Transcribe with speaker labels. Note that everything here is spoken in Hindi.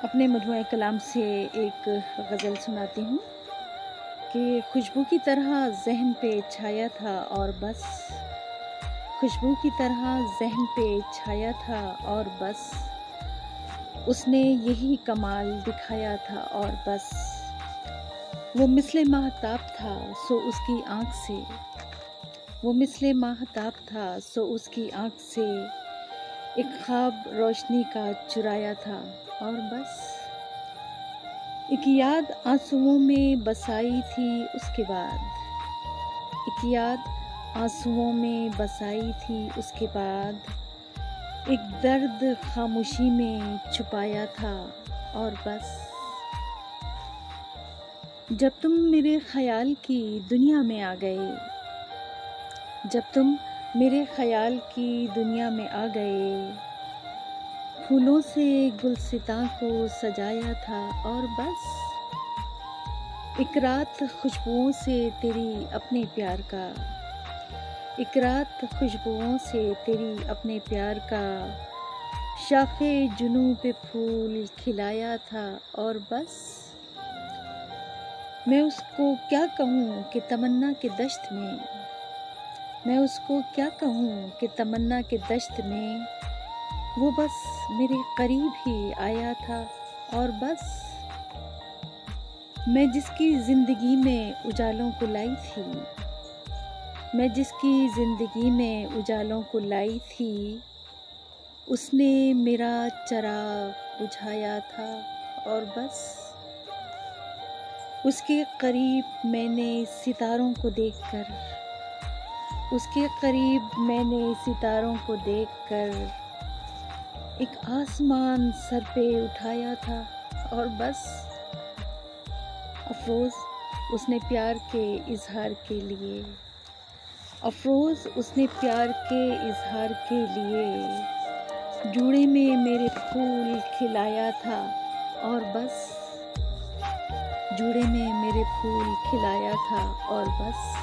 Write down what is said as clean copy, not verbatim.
Speaker 1: अपने मजमूए कलाम से एक गज़ल सुनाती हूँ कि खुशबू की तरह ज़हन पे छाया था और बस। खुशबू की तरह ज़हन पे छाया था और बस। उसने यही कमाल दिखाया था और बस। वो मिसले माहताब था सो उसकी आँख से। वो मिसले माहताब था सो उसकी आँख से एक ख्वाब रोशनी का चुराया था और बस। एक याद आंसुओं में बसाई थी उसके बाद। एक याद आंसुओं में बसाई थी उसके बाद। एक दर्द खामोशी में छुपाया था और बस। जब तुम मेरे ख्याल की दुनिया में आ गए। जब तुम मेरे ख्याल की दुनिया में आ गए। फूलों से गुलसितां को सजाया था और बस। एक रात खुशबुओं से तेरी अपने प्यार का। एक रात खुशबुओं से तेरी अपने प्यार का। शाखे जुनू पे फूल खिलाया था और बस। मैं उसको क्या कहूँ कि तमन्ना के दश्त में। मैं उसको क्या कहूँ कि तमन्ना के दश्त में। वो बस मेरे करीब ही आया था और बस। मैं जिसकी ज़िंदगी में उजालों को लाई थी। मैं जिसकी ज़िंदगी में उजालों को लाई थी। उसने मेरा चराग बुझाया था और बस। उसके करीब मैंने सितारों को देखकर। उसके करीब मैंने सितारों को देखकर एक आसमान सर पे उठाया था और बस। अफरोज़ उसने प्यार के इज़हार के लिए। अफरोज़ उसने प्यार के इज़हार के लिए जूड़े में मेरे फूल खिलाया था और बस। जूड़े में मेरे फूल खिलाया था और बस।